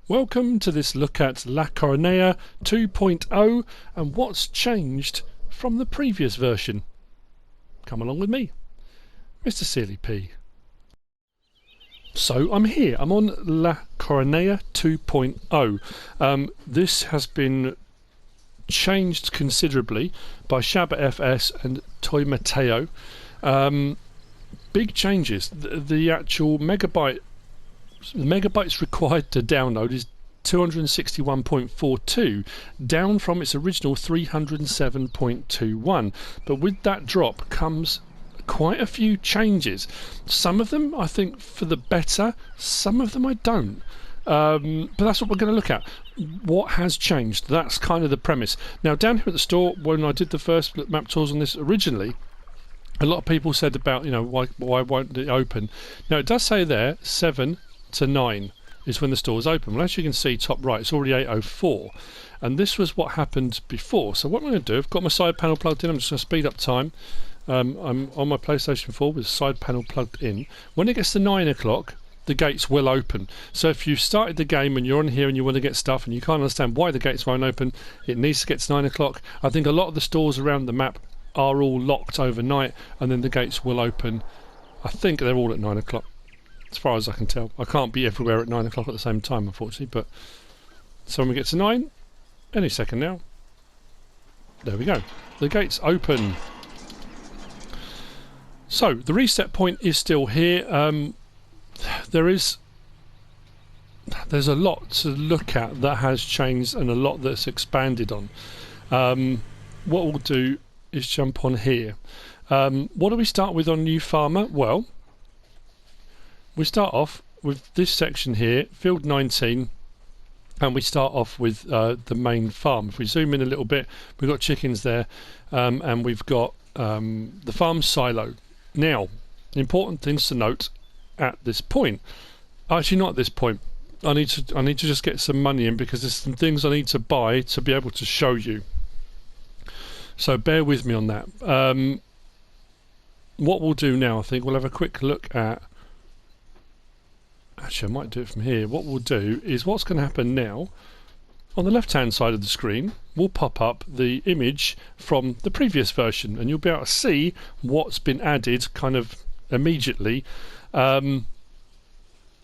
Welcome to this look at La Coronella 2.0 and what's changed from the previous version. Come along with me, MrSealyp. So I'm here, I'm on La Coronella 2.0. This has been changed considerably by Shabba FS and Toy Mateo. Big changes. The actual megabytes required to download is 261.42, down from its original 307.21. But with that drop comes quite a few changes. Some of them I think for the better, some of them I don't. But that's what we're going to look at. What has changed? That's kind of the premise. Now down here at the store, when I did the first map tours on this originally, a lot of people said about, why won't it open? Now it does say there 7 to 9 is when the store is open. Well, as you can see top right, it's already 8:04, and this was what happened before. So what I'm going to do, I've got my side panel plugged in. I'm just going to speed up time. I'm on my PlayStation 4 with the side panel plugged in. When it gets to 9 o'clock, the gates will open. So if you've started the game and you're on here and you want to get stuff and you can't understand why the gates won't open, it needs to get to 9 o'clock. I think a lot of the stores around the map are all locked overnight, and then the gates will open. I think they're all at 9 o'clock. As far as I can tell. I can't be everywhere at 9 o'clock at the same time, unfortunately, but so when we get to 9, any second now, there we go. The gates open. So the reset point is still here. There's a lot to look at that has changed and a lot that's expanded on. What we'll do is jump on here. What do we start with on New Farmer? Well, we start off with this section here, field 19, and we start off with the main farm. If we zoom in a little bit, we've got chickens there, and we've got the farm silo. Now, important things to note at this point. Actually, not at this point. I need to just get some money in because there's some things I need to buy to be able to show you. So bear with me on that. What we'll do now, I think we'll have a quick look at. Actually, I might do it from here. What we'll do is what's going to happen now, on the left hand side of the screen will pop up the image from the previous version, and you'll be able to see what's been added kind of immediately. And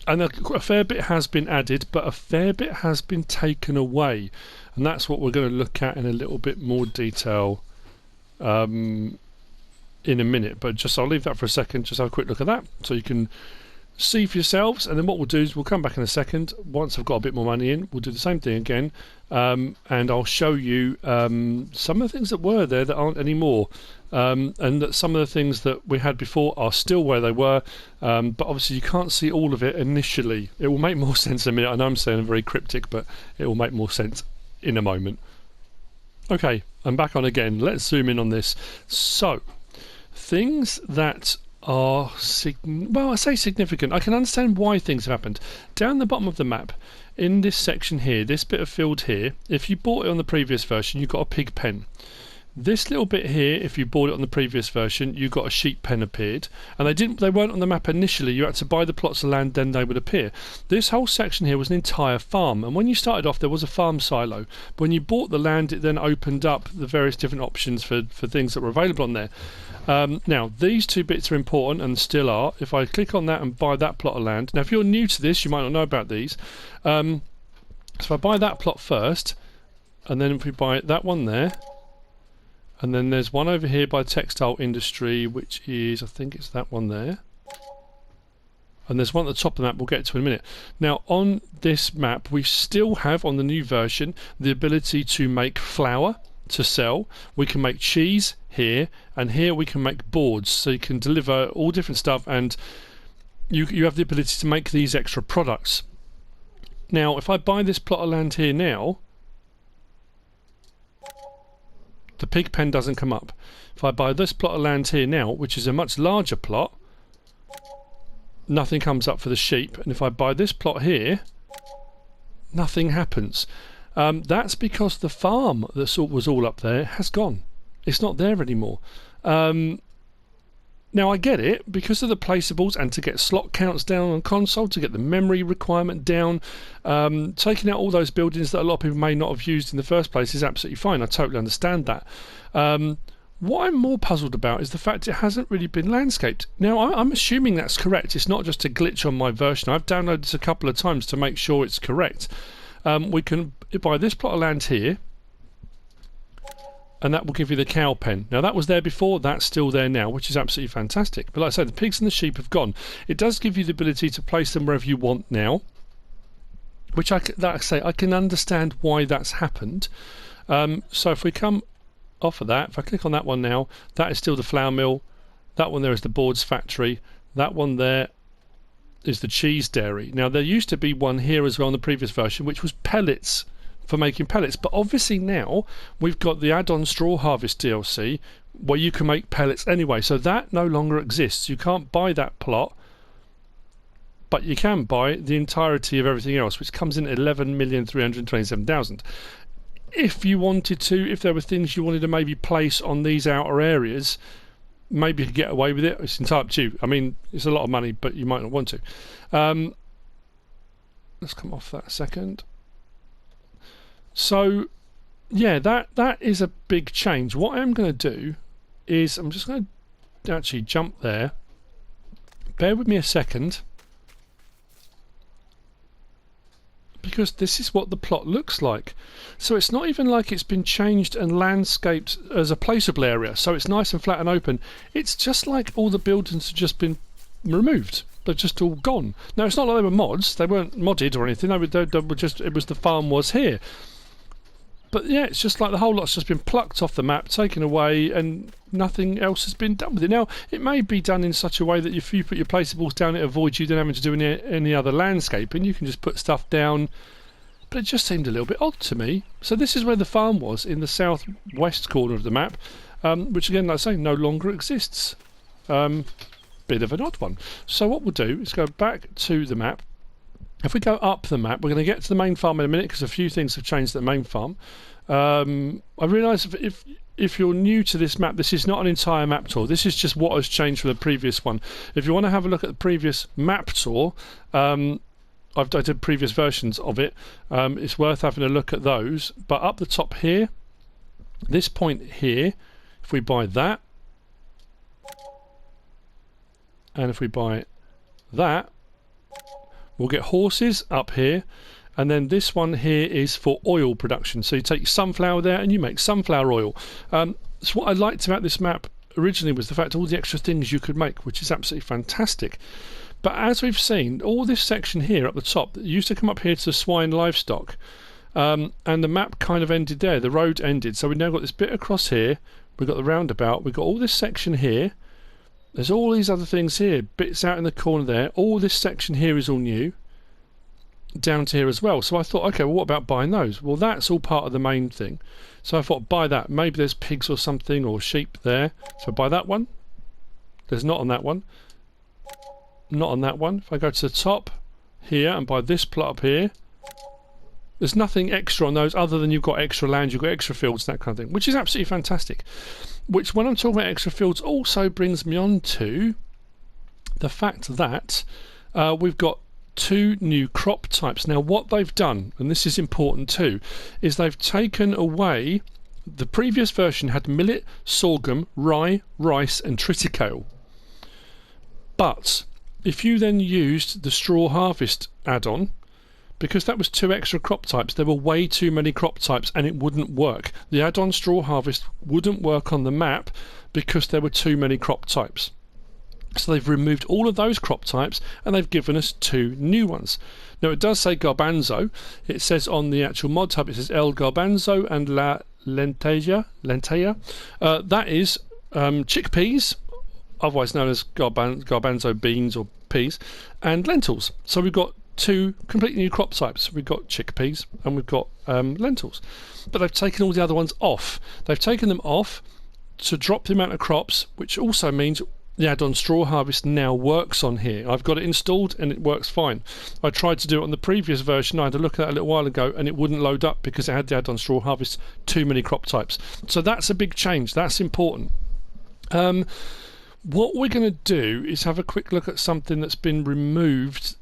a fair bit has been added, but a fair bit has been taken away, and that's what we're going to look at in a little bit more detail in a minute. But just I'll leave that for a second, just have a quick look at that so you can see for yourselves, and then what we'll do is we'll come back in a second once I've got a bit more money in. We'll do the same thing again, and I'll show you some of the things that were there that aren't anymore, and that some of the things that we had before are still where they were, but obviously you can't see all of it initially. It will make more sense in a minute. I know I'm saying very cryptic, but it will make more sense in a moment. Okay, I'm back on again. Let's zoom in on this. So things that are well, I say significant. I can understand why things have happened. Down the bottom of the map, in this section here, this bit of field here, if you bought it on the previous version, you got a pig pen. This little bit here, if you bought it on the previous version, you got a sheep pen appeared, and they weren't on the map initially. You had to buy the plots of land, then they would appear. This whole section here was an entire farm, and when you started off there was a farm silo. But when you bought the land, it then opened up the various different options for things that were available on there. Now these two bits are important and still are. If I click on that and buy that plot of land, now if you're new to this you might not know about these, so if I buy that plot first, and then if we buy that one there, and then there's one over here by textile industry, which is, I think it's that one there, and there's one at the top of the map we'll get to in a minute. Now on this map we still have, on the new version, the ability to make flour to sell. We can make cheese here, and here we can make boards, so you can deliver all different stuff, and you have the ability to make these extra products. Now if I buy this plot of land here now, the pig pen doesn't come up. If I buy this plot of land here now, which is a much larger plot, nothing comes up for the sheep, and if I buy this plot here, nothing happens. That's because the farm that was all up there has gone. It's not there anymore. Now I get it, because of the placeables and to get slot counts down on console, to get the memory requirement down, taking out all those buildings that a lot of people may not have used in the first place is absolutely fine. I totally understand that. What I'm more puzzled about is the fact it hasn't really been landscaped. Now I'm assuming that's correct. It's not just a glitch on my version. I've downloaded this a couple of times to make sure it's correct. We can buy this plot of land here, and that will give you the cow pen. Now that was there before, that's still there now, which is absolutely fantastic. But like I said, the pigs and the sheep have gone. It does give you the ability to place them wherever you want now, which like I say, I can understand why that's happened. So if we come off of that, if I click on that one now, that is still the flour mill. That one there is the boards factory. That one there is the cheese dairy. Now there used to be one here as well in the previous version, which was pellets, for making pellets, but obviously now we've got the add-on straw harvest DLC where you can make pellets anyway, so that no longer exists. You can't buy that plot, but you can buy the entirety of everything else, which comes in at 11,327,000. If you wanted to, if there were things you wanted to maybe place on these outer areas, maybe you could get away with it. It's entirely up to you. I mean, it's a lot of money, but you might not want to. Let's come off that a second. So yeah, that is a big change. What I'm going to do is I'm just going to actually jump there. Bear with me a second, because this is what the plot looks like. So it's not even like it's been changed and landscaped as a placeable area, so it's nice and flat and open. It's just like all the buildings have just been removed. They're just all gone. Now it's not like they were mods. They weren't modded or anything. They were just, it was the farm was here. But yeah, it's just like the whole lot's just been plucked off the map, taken away, and nothing else has been done with it. Now, it may be done in such a way that if you put your placeables down, it avoids you then having to do any other landscaping. You can just put stuff down. But it just seemed a little bit odd to me. So this is where the farm was, in the southwest corner of the map, which again, like I say, no longer exists. Bit of an odd one. So what we'll do is go back to the map. If we go up the map, we're going to get to the main farm in a minute, because a few things have changed at the main farm. I realise if you're new to this map, this is not an entire map tour. This is just what has changed from the previous one. If you want to have a look at the previous map tour, I did previous versions of it. It's worth having a look at those. But up the top here, this point here, if we buy that, and if we buy that, we'll get horses up here, and then this one here is for oil production. So you take sunflower there and you make sunflower oil. So what I liked about this map originally was the fact all the extra things you could make, which is absolutely fantastic. But as we've seen, all this section here up the top that used to come up here to swine livestock, and the map kind of ended there. The road ended, so we've now got this bit across here. We've got the roundabout. We've got all this section here. There's all these other things here, bits out in the corner there. All this section here is all new, down to here as well. So I thought, okay, well, what about buying those? Well, that's all part of the main thing. So I thought, buy that. Maybe there's pigs or something, or sheep there. So buy that one. There's not on that one. Not on that one. If I go to the top here and buy this plot up here, there's nothing extra on those other than you've got extra land, you've got extra fields, that kind of thing, which is absolutely fantastic. Which, when I'm talking about extra fields, also brings me on to the fact that we've got 2 new crop types. Now what they've done, and this is important too, is they've taken away, the previous version had millet, sorghum, rye, rice and triticale. But if you then used the straw harvest add-on, because that was 2 extra crop types, there were way too many crop types and it wouldn't work. The add-on straw harvest wouldn't work on the map because there were too many crop types. So they've removed all of those crop types and they've given us 2 new ones. Now it does say garbanzo. It says on the actual Modhub, it says El Garbanzo and La Lenteja. That is chickpeas, otherwise known as garbanzo beans or peas, and lentils. So we've got 2 completely new crop types. We've got chickpeas and we've got lentils. But they've taken all the other ones off. They've taken them off to drop the amount of crops, which also means the add-on straw harvest now works on here. I've got it installed and it works fine. I tried to do it on the previous version. I had a look at that a little while ago and it wouldn't load up because it had the add-on straw harvest, too many crop types. So that's a big change. That's important. What we're going to do is have a quick look at something that's been removed.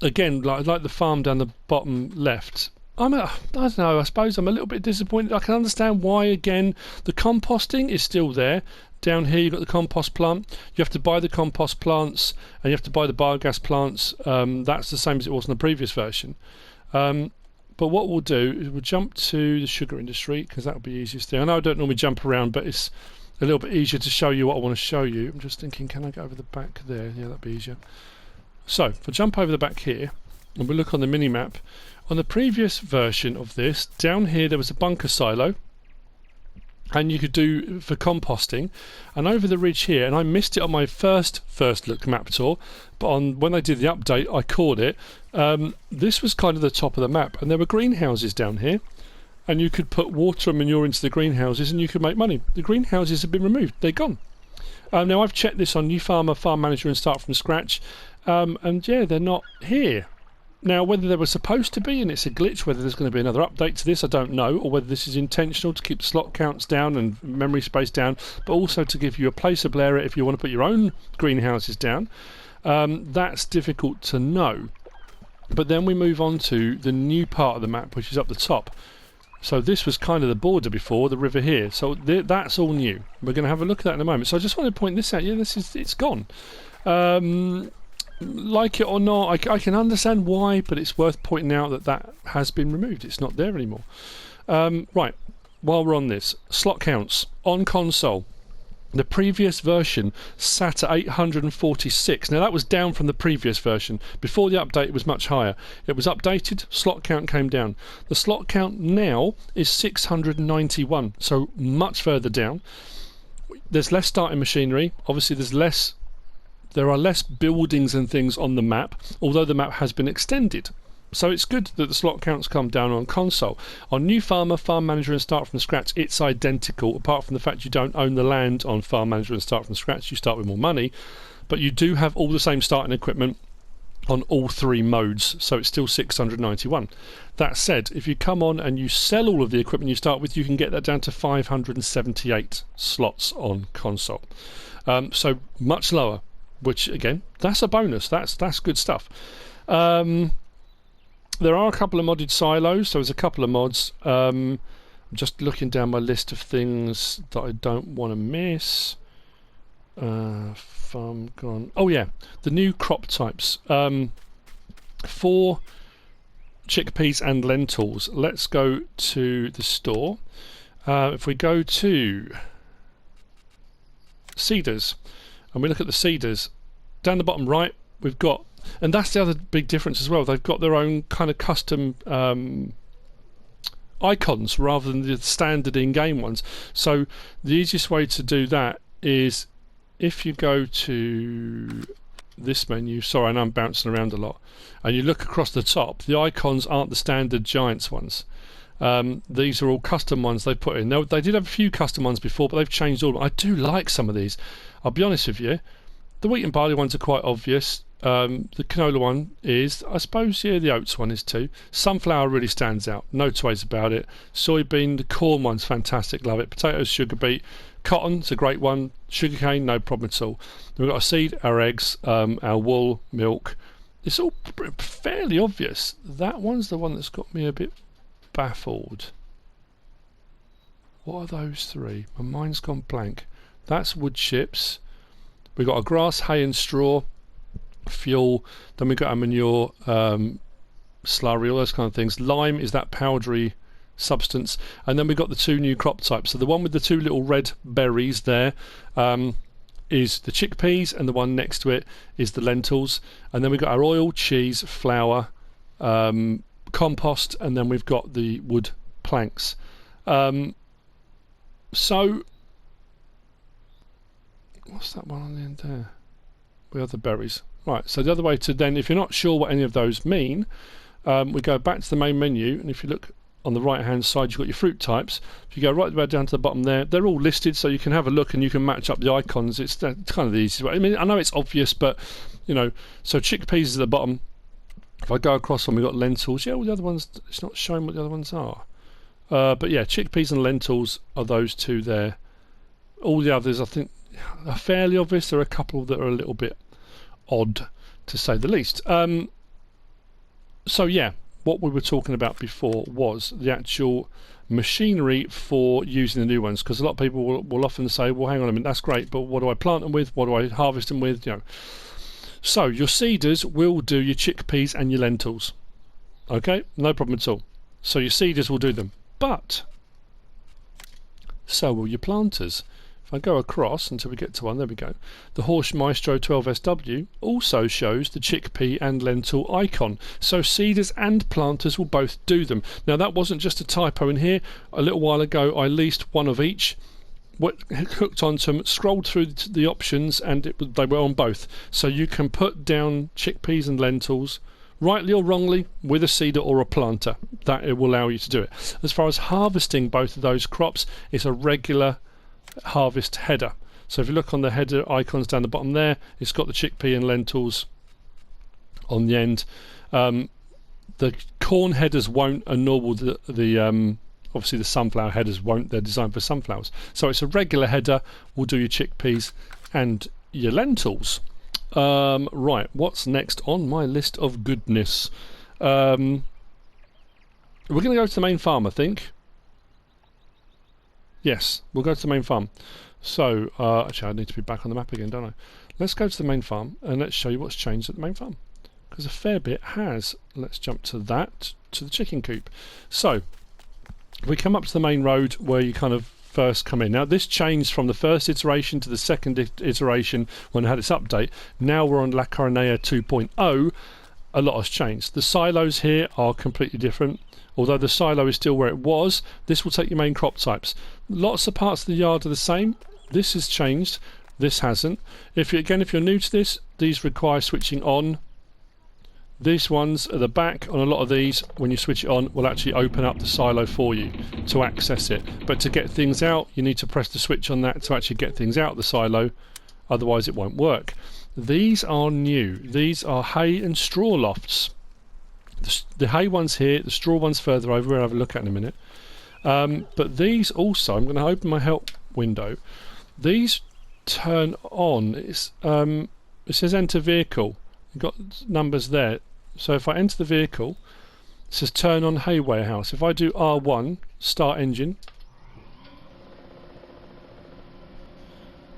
Again, like the farm down the bottom left. I don't know, I suppose I'm a little bit disappointed. I can understand why. Again, the composting is still there. Down here you've got the compost plant. You have to buy the compost plants and you have to buy the biogas plants. That's the same as it was in the previous version. But what we'll do is we'll jump to the sugar industry, because that'll be easiest thing. I know I don't normally jump around, but it's a little bit easier to show you what I want to show you. I'm just thinking, can I go over the back there? Yeah, that'd be easier. So if I jump over the back here and we look on the mini map, on the previous version of this, down here there was a bunker silo, and you could do for composting, and over the ridge here, and I missed it on my first look map tour, but when I did the update I caught it. This was kind of the top of the map, and there were greenhouses down here, and you could put water and manure into the greenhouses and you could make money. The greenhouses have been removed, they're gone. Now I've checked this on New Farmer, Farm Manager and Start From Scratch, and yeah, they're not here. Now, whether they were supposed to be and it's a glitch, whether there's going to be another update to this, I don't know, or whether this is intentional to keep slot counts down and memory space down, but also to give you a placeable area if you want to put your own greenhouses down. That's difficult to know. But then we move on to the new part of the map, which is up the top. So this was kind of the border before, the river here. So that's all new. We're going to have a look at that in a moment. So I just want to point this out. Yeah, it's gone. Like it or not, I can understand why, but it's worth pointing out that has been removed. It's not there anymore. Right, while we're on this, slot counts on console. The previous version sat at 846. Now that was down from the previous version. Before the update it was much higher. It was updated, slot count came down. The slot count now is 691, so much further down. There's less starting machinery. Obviously there are less buildings and things on the map, although the map has been extended. So it's good that the slot counts come down on console. On New Farmer, Farm Manager and Start From Scratch, it's identical, apart from the fact you don't own the land on Farm Manager and Start From Scratch. You start with more money, but you do have all the same starting equipment on all three modes, so it's still 691. That said, if you come on and you sell all of the equipment you start with, you can get that down to 578 slots on console. So much lower, which again, that's a bonus. That's good stuff. There are a couple of modded silos, so there's a couple of mods. I'm just looking down my list of things that I don't want to miss. Farm gone. Oh yeah, the new crop types for chickpeas and lentils. Let's go to the store. If we go to seeders and we look at the seeders, down the bottom right we've got, and that's the other big difference as well, they've got their own kind of custom icons rather than the standard in-game ones. So the easiest way to do that is if you go to this menu, sorry I know I'm bouncing around a lot, and you look across the top, the icons aren't the standard Giants ones. These are all custom ones they put in. They did have a few custom ones before, but they've changed all of them. I do like some of these, I'll be honest with you. The wheat and barley ones are quite obvious. The canola one is, I suppose, yeah, the oats one is too. Sunflower really stands out, no two ways about it. Soybean, the corn one's fantastic, love it. Potatoes, sugar beet, cotton's a great one. Sugarcane, no problem at all. Then we've got our seed, our eggs, our wool, milk. It's all fairly obvious. That one's the one that's got me a bit baffled. What are those three? My mind's gone blank. That's wood chips. We've got our grass, hay and straw, fuel, then we've got our manure, slurry, all those kind of things. Lime is that powdery substance, and then we've got the two new crop types. So the one with the two little red berries there is the chickpeas, and the one next to it is the lentils. And then we've got our oil, cheese, flour, compost, and then we've got the wood planks. So what's that one on the end there? We have the berries. Right, so the other way to then, if you're not sure what any of those mean, we go back to the main menu, and if you look on the right hand side you've got your fruit types. If you go right the way down to the bottom there, they're all listed, so you can have a look and you can match up the icons. It's kind of the easiest way. I mean, I know it's obvious, but you know, so chickpeas is at the bottom. If I go across one, we've got lentils. Yeah, all the other ones, it's not showing what the other ones are. But yeah, chickpeas and lentils are those two there. All the others, I think, are fairly obvious. There are a couple that are a little bit odd, to say the least. So yeah, what we were talking about before was the actual machinery for using the new ones, because a lot of people will often say, well, hang on a minute, that's great, but what do I plant them with? What do I harvest them with? You know. So your seeders will do your chickpeas and your lentils. Okay, no problem at all. So your seeders will do them, but so will your planters. If I go across until we get to one, there we go. The Horse Maestro 12SW also shows the chickpea and lentil icon. So seeders and planters will both do them. Now that wasn't just a typo in here. A little while ago I leased one of each, hooked onto them, scrolled through the options, and they were on both. So you can put down chickpeas and lentils, rightly or wrongly, with a seeder or a planter. That it will allow you to do it. As far as harvesting both of those crops, it's a regular harvest header. So if you look on the header icons down the bottom there, it's got the chickpea and lentils on the end. The corn headers won't, and nor will the obviously the sunflower headers won't. They're designed for sunflowers. So it's a regular header. We'll do your chickpeas and your lentils. Right, what's next on my list of goodness? We're going to go to the main farm, I think. Yes, we'll go to the main farm. So, actually I need to be back on the map again, don't I? Let's go to the main farm and let's show you what's changed at the main farm. Because a fair bit has. Let's jump to that, to the chicken coop. So, we come up to the main road where you kind of first come in. Now this changed from the first iteration to the second iteration when it had its update. Now we're on La CORONELLA 2.0. A lot has changed. The silos here are completely different. Although the silo is still where it was, this will take your main crop types. Lots of parts of the yard are the same. This has changed. This hasn't. If you're new to this, these require switching on. These ones at the back on a lot of these, when you switch it on, will actually open up the silo for you to access it. But to get things out, you need to press the switch on that to actually get things out of the silo. Otherwise it won't work. These are new. These are hay and straw lofts. The hay one's here, the straw one's further over. We'll have a look at in a minute. But these also, I'm going to open my help window. These turn on. It says enter vehicle. You've got numbers there. So if I enter the vehicle, it says turn on hay warehouse. If I do R1, start engine,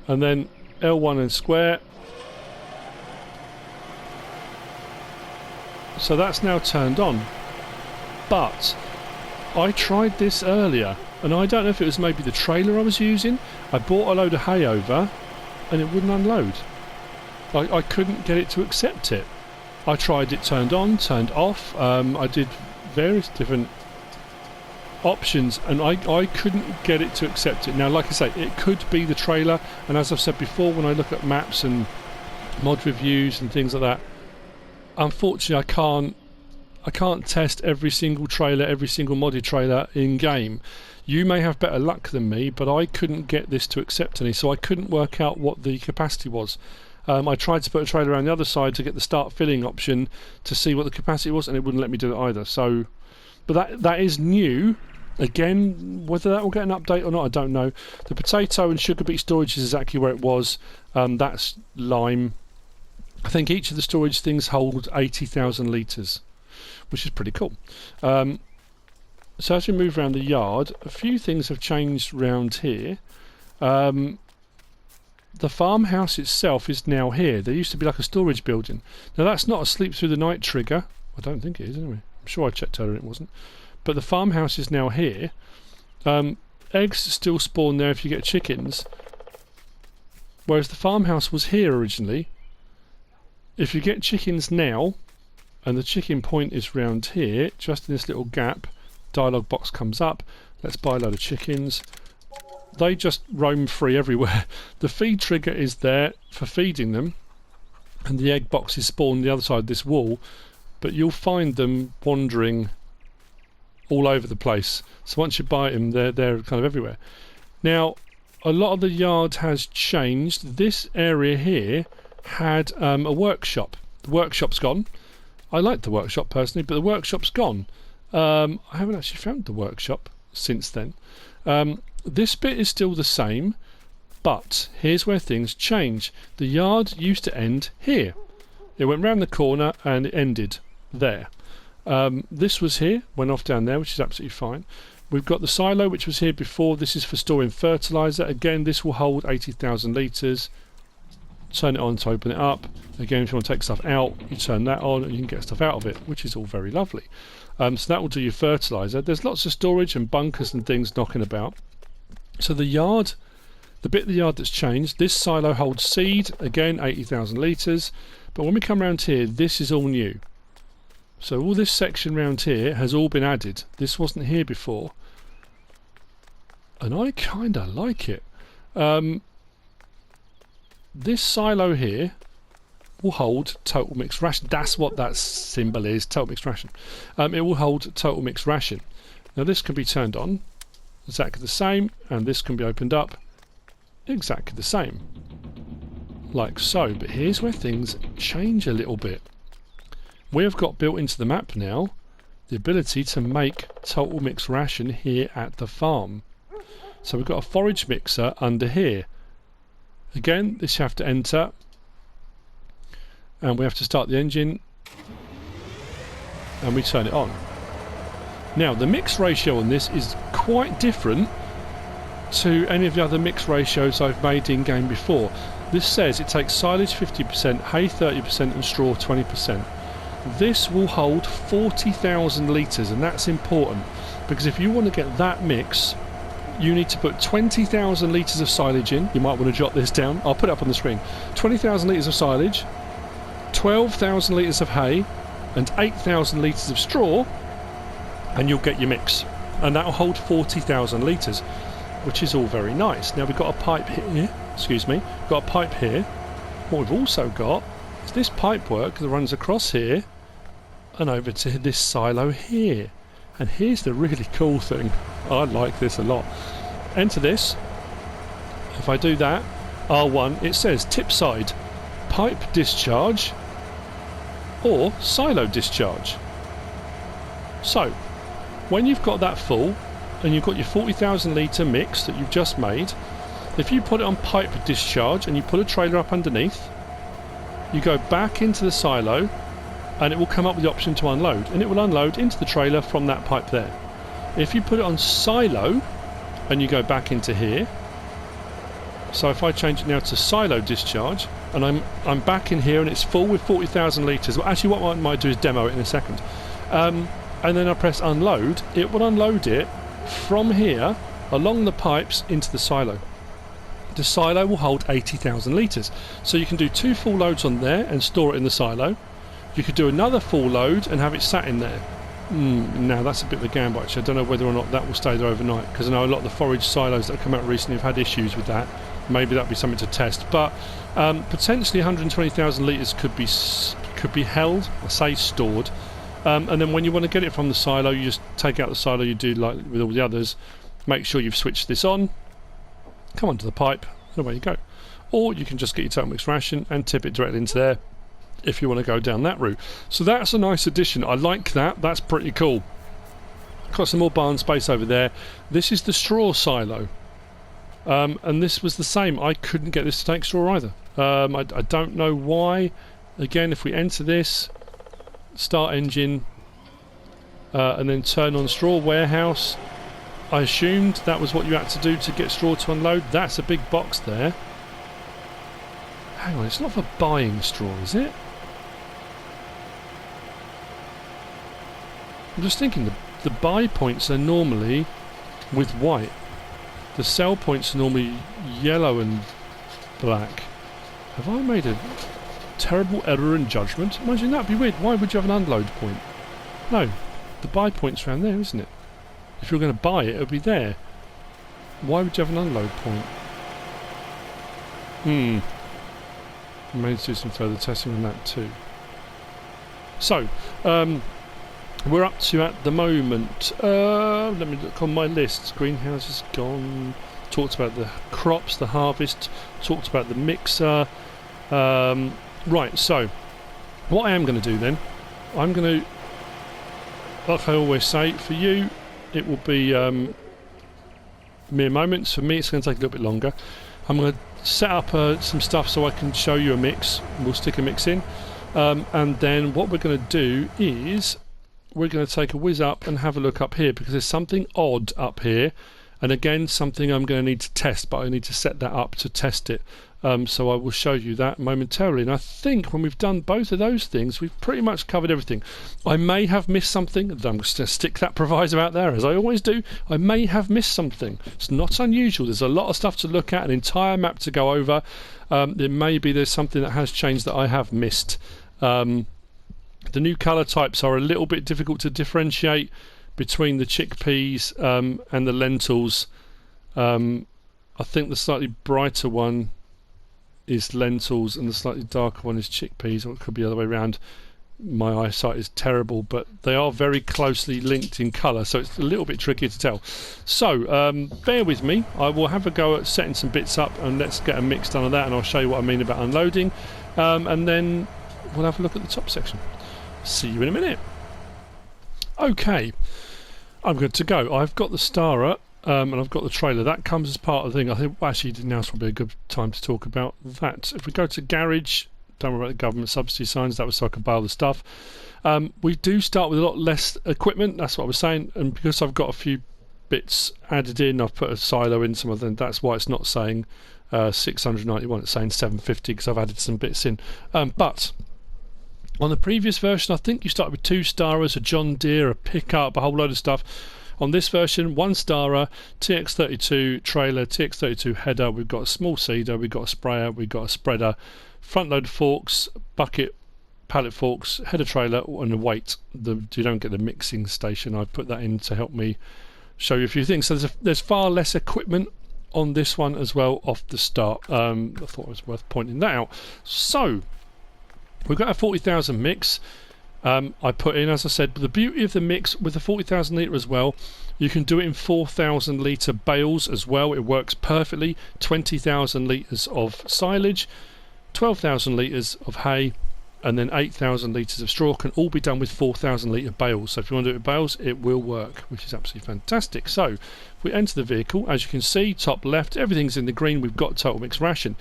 and then L1 and square. So that's now turned on. But I tried this earlier, and I don't know if it was maybe the trailer I was using. I brought a load of hay over and it wouldn't unload. I couldn't get it to accept it. I tried it turned on, turned off. I did various different options and I couldn't get it to accept it. Now like I say, it could be the trailer, and as I've said before, when I look at maps and mod reviews and things like that, unfortunately I can't test every single trailer, every single modded trailer in game. You may have better luck than me, but I couldn't get this to accept any, so I couldn't work out what the capacity was. I tried to put a trailer around the other side to get the start filling option to see what the capacity was, and it wouldn't let me do it either. So, but that is new. Again, whether that will get an update or not, I don't know. The potato and sugar beet storage is exactly where it was. That's lime. I think each of the storage things hold 80,000 litres, which is pretty cool. So as we move around the yard, a few things have changed round here. The farmhouse itself is now here. There used to be like a storage building. Now that's not a sleep through the night trigger. I don't think it is anyway. I'm sure I checked earlier and it wasn't. But the farmhouse is now here. Eggs still spawn there if you get chickens. Whereas the farmhouse was here originally. If you get chickens now, and the chicken point is round here, just in this little gap, dialog box comes up. Let's buy a load of chickens. They just roam free everywhere. The feed trigger is there for feeding them, and the egg box is spawned the other side of this wall, but you'll find them wandering all over the place. So once you buy them, they're kind of everywhere. Now, a lot of the yard has changed. This area here had a workshop. The workshop's gone. I like the workshop personally, but the workshop's gone. I haven't actually found the workshop since then. This bit is still the same, But here's where things change. The yard used to end here. It went round the corner and it ended there. This was here, went off down there, which is absolutely fine. We've got the silo, which was here before. This is for storing fertiliser. Again, this will hold 80,000 litres. Turn it on to open it up. Again, if you want to take stuff out, you turn that on and you can get stuff out of it, which is all very lovely. So that will do your fertiliser. There's lots of storage and bunkers and things knocking about. So the yard, the bit of the yard that's changed, this silo holds seed, again 80,000 litres. But when we come around here, this is all new. So all this section round here has all been added. This wasn't here before. And I kind of like it. This silo here will hold total mixed ration. That's what that symbol is, total mixed ration. It will hold total mixed ration. Now this can be turned on, exactly the same, and this can be opened up, exactly the same. Like so. But here's where things change a little bit. We have got built into the map now the ability to make total mixed ration here at the farm. So we've got a forage mixer under here. Again, this you have to enter, and we have to start the engine, and we turn it on. Now the mix ratio on this is quite different to any of the other mix ratios I've made in game before. This says it takes silage 50%, hay 30% and straw 20%. This will hold 40,000 litres, and that's important because if you want to get that mix, you need to put 20,000 litres of silage in. You might want to jot this down. I'll put it up on the screen. 20,000 litres of silage, 12,000 litres of hay and 8,000 litres of straw, and you'll get your mix. And that'll hold 40,000 litres, which is all very nice. Now we've got a pipe here. Excuse me. We've got a pipe here. What we've also got is this pipe work that runs across here and over to this silo here. And here's the really cool thing. I like this a lot. Enter this. If I do that, R1, it says tip side, pipe discharge or silo discharge. So when you've got that full and you've got your 40,000 litre mix that you've just made, if you put it on pipe discharge and you put a trailer up underneath, you go back into the silo and it will come up with the option to unload, and it will unload into the trailer from that pipe there. If you put it on silo and you go back into here, so if I change it now to silo discharge and I'm back in here and it's full with 40,000 litres. Well, actually what I might do is demo it in a second, and then I press unload. It will unload it from here along the pipes into the silo. The silo will hold 80,000 litres, so you can do 2 full loads on there and store it in the silo. You could do another full load and have it sat in there. Now that's a bit of a gamble actually. I don't know whether or not that will stay there overnight, because I know a lot of the forage silos that have come out recently have had issues with that. Maybe that'd be something to test, but potentially 120,000 litres could be held, I say stored, and then when you want to get it from the silo, you just take out the silo. You do like with all the others, make sure you've switched this on, come onto the pipe, and away you go. Or you can just get your total mixed ration and tip it directly into there if you want to go down that route. So that's a nice addition. I like that. That's pretty cool. Got some more barn space over there. This is the straw silo, and this was the same. I couldn't get this to take straw either. I don't know why. Again, if we enter this, start engine, and then turn on straw warehouse, I assumed that was what you had to do to get straw to unload. That's a big box there. Hang on, it's not for buying straw, is it? I'm just thinking the buy points are normally with white. The sell points are normally yellow and black. Have I made a terrible error in judgment? Imagine that'd be weird. Why would you have an unload point? No, the buy point's around there, isn't it? If you're going to buy it, it'll be there. Why would you have an unload point? I may need to do some further testing on that too. So, we're up to at the moment, let me look on my list. Greenhouse is gone. Talked about the crops, the harvest. Talked about the mixer. Right, so what I am going to do then, I'm going to, like I always say, for you it will be mere moments. For me it's going to take a little bit longer. I'm going to set up some stuff so I can show you a mix. We'll stick a mix in, and then what we're going to do is we're going to take a whiz up and have a look up here, because there's something odd up here, and again something I'm going to need to test, but I need to set that up to test it. So I will show you that momentarily, and I think when we've done both of those things we've pretty much covered everything. I may have missed something. I'm going to stick that proviso out there, as I always do. I may have missed something. It's not unusual. There's a lot of stuff to look at, an entire map to go over. There's something that has changed that I have missed. The new colour types are a little bit difficult to differentiate between the chickpeas and the lentils. I think the slightly brighter one is lentils and the slightly darker one is chickpeas, or it could be the other way around. My eyesight is terrible, but they are very closely linked in colour, so it's a little bit tricky to tell. So bear with me, I will have a go at setting some bits up, and let's get a mix done of that, and I'll show you what I mean about unloading, and then we'll have a look at the top section. See you in a minute. Okay, I'm good to go. I've got the Stara and I've got the trailer. That comes as part of the thing. I think actually now's probably a good time to talk about that. If we go to garage, don't worry about the government subsidy signs, that was so I could buy all the stuff. We do start with a lot less equipment, that's what I was saying, and because I've got a few bits added in, I've put a silo in some of them, that's why it's not saying 691, it's saying 750, because I've added some bits in. But on the previous version I think you started with 2 Staras, a John Deere, a pickup, a whole load of stuff. On this version, 1 Stara, TX32 trailer, TX32 header, we've got a small seeder, we've got a sprayer, we've got a spreader, front load forks, bucket, pallet forks, header trailer, and a weight. You don't get the mixing station. I put that in to help me show you a few things. So there's far less equipment on this one as well off the start. I thought it was worth pointing that out. So we've got a 40,000 mix. I put in, as I said, the beauty of the mix with the 40,000 litre as well, you can do it in 4,000 litre bales as well. It works perfectly. 20,000 litres of silage, 12,000 litres of hay, and then 8,000 litres of straw can all be done with 4,000 litre bales. So if you want to do it with bales, it will work, which is absolutely fantastic. So if we enter the vehicle, as you can see, top left, everything's in the green. We've got total mix ration.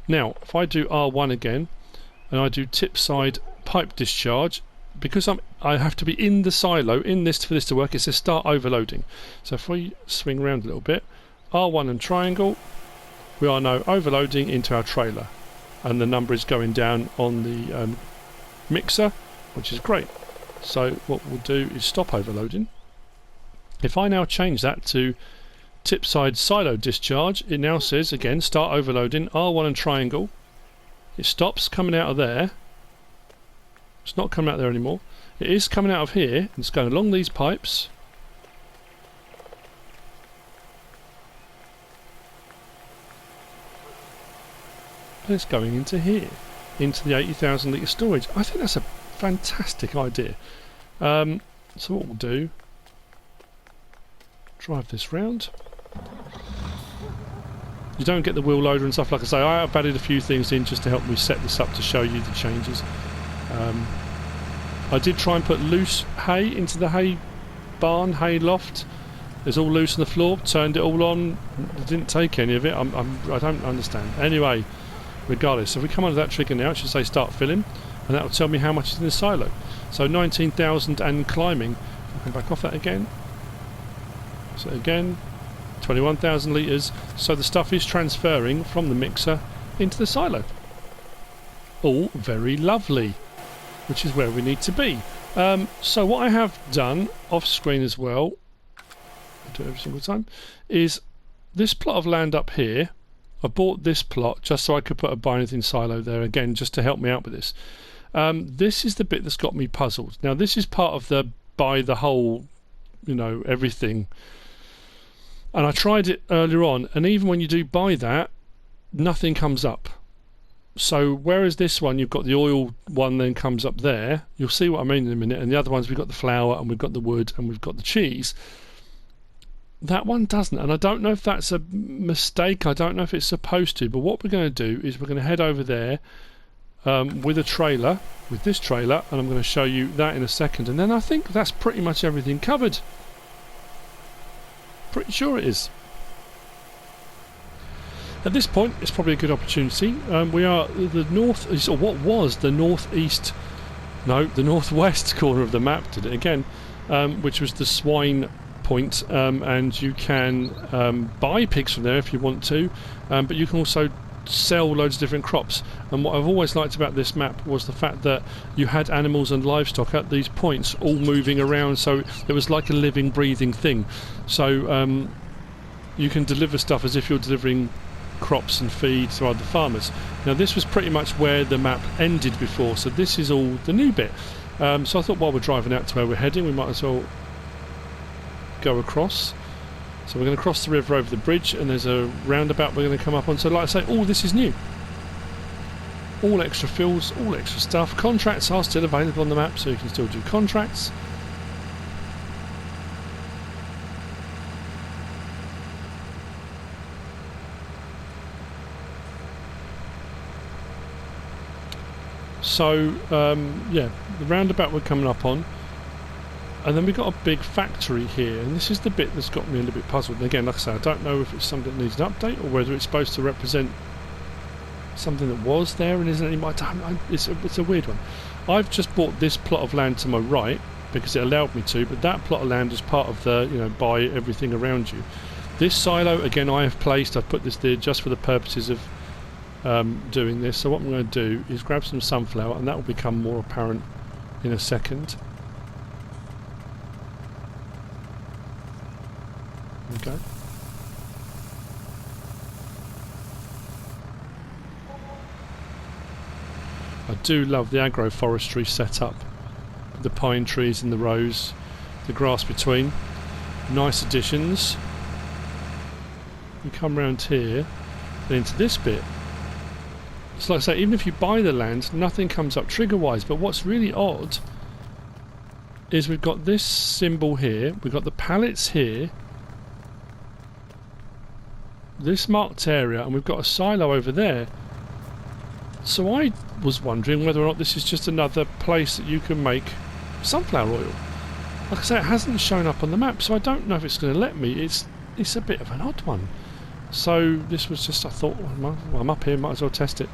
Now, if I do R1 again, and I do tip side pipe discharge, because I have to be in the silo in this for this to work, it says start overloading. So if we swing around a little bit, R1 and triangle, we are now overloading into our trailer, and the number is going down on the mixer, which is great. So what we'll do is stop overloading. If I now change that to tip side silo discharge, it now says again start overloading, R1 and triangle. It stops coming out of there. It's not coming out there anymore. It is coming out of here, and it's going along these pipes. And it's going into here, into the 80,000 litre storage. I think that's a fantastic idea. So what we'll do, drive this round. You don't get the wheel loader and stuff, like I say. I've added a few things in just to help me set this up to show you the changes. I did try and put loose hay into the hay barn, hay loft. It's all loose on the floor. Turned it all on. Didn't take any of it. I don't understand. Anyway, regardless, if we come under that trigger now, it should say start filling, and that will tell me how much is in the silo. So 19,000 and climbing. I'll come back off that again. So again, 21,000 litres. So the stuff is transferring from the mixer into the silo. All very lovely, which is where we need to be. So what I have done off screen as well, I do it every single time, is this plot of land up here. I bought this plot just so I could put a buy anything silo there again, just to help me out with this. This is the bit that's got me puzzled. Now this is part of the buy the whole, you know, everything. And I tried it earlier on, and even when you do buy that, nothing comes up. So whereas this one, you've got the oil one then comes up there, you'll see what I mean in a minute, and the other ones we've got the flour and we've got the wood and we've got the cheese. That one doesn't, and I don't know if that's a mistake, I don't know if it's supposed to, but what we're going to do is we're going to head over there with a trailer, with this trailer, and I'm going to show you that in a second, and then I think that's pretty much everything covered. Pretty sure it is. At this point, it's probably a good opportunity. We are the north, or what was the northeast, no, the northwest corner of the map, did it again, which was the swine point, and you can buy pigs from there if you want to, but you can also sell loads of different crops. And what I've always liked about this map was the fact that you had animals and livestock at these points all moving around, so it was like a living, breathing thing. So you can deliver stuff as if you're delivering crops and feed to other farmers. Now this was pretty much where the map ended before, so this is all the new bit. So I thought while we're driving out to where we're heading, we might as well go across. So we're going to cross the river over the bridge, and there's a roundabout we're going to come up on. So like I say, all this is new. All extra fills, all extra stuff. Contracts are still available on the map, so you can still do contracts. So yeah, the roundabout we're coming up on. And then we've got a big factory here, and this is the bit that's got me a little bit puzzled. And again, like I say, I don't know if it's something that needs an update or whether it's supposed to represent something that was there and isn't anymore. It's a weird one. I've just bought this plot of land to my right because it allowed me to, but that plot of land is part of the, you know, buy everything around you. This silo, again, I've put this there just for the purposes of doing this. So what I'm going to do is grab some sunflower, and that will become more apparent in a second. Okay. I do love the agroforestry setup. The pine trees in the rows, the grass between. Nice additions. You come round here and into this bit. It's like I say, even if you buy the land, nothing comes up trigger-wise. But what's really odd is we've got this symbol here, we've got the pallets here, this marked area, and we've got a silo over there. So I was wondering whether or not this is just another place that you can make sunflower oil. Like I say, it hasn't shown up on the map, so I don't know if it's going to let me. It's a bit of an odd one. So this was just, I thought, well, I'm up here, might as well test it.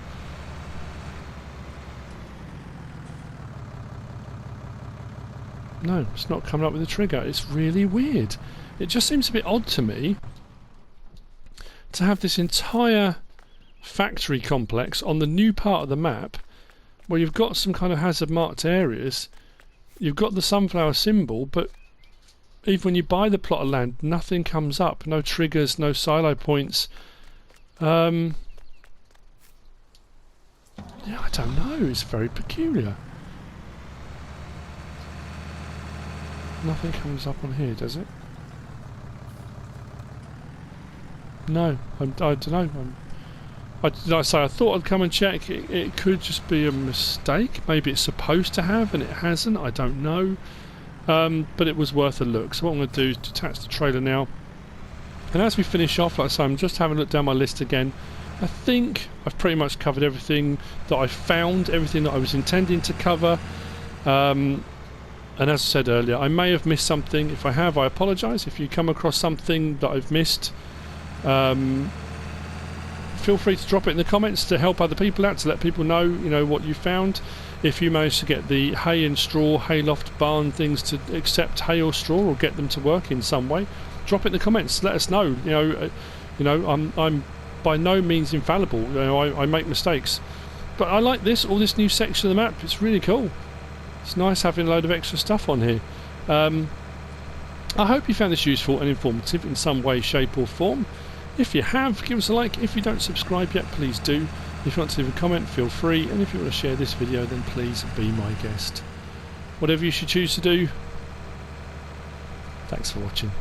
No, it's not coming up with a trigger. It's really weird. It just seems a bit odd to me to have this entire factory complex on the new part of the map where you've got some kind of hazard marked areas, you've got the sunflower symbol, but even when you buy the plot of land, nothing comes up, no triggers, no silo points. Yeah, I don't know, it's very peculiar. Nothing comes up on here, does it? No, I don't know. Like I say, I thought I'd come and check. It could just be a mistake. Maybe it's supposed to have and it hasn't. I don't know. But it was worth a look. So what I'm going to do is detach the trailer now. And as we finish off, like I say, I'm just having a look down my list again. I think I've pretty much covered everything that I found, everything that I was intending to cover. And as I said earlier, I may have missed something. If I have, I apologise. If you come across something that I've missed, feel free to drop it in the comments to help other people out, to let people know, you know, what you found. If you manage to get the hay and straw, hayloft, barn things to accept hay or straw, or get them to work in some way, drop it in the comments. Let us know. You know, I'm by no means infallible. You know, I make mistakes, but I like this. All this new section of the map. It's really cool. It's nice having a load of extra stuff on here. I hope you found this useful and informative in some way, shape or form. If you have, give us a like. If you don't subscribe yet, please do. If you want to leave a comment, feel free. And if you want to share this video, then please be my guest. Whatever you should choose to do, thanks for watching.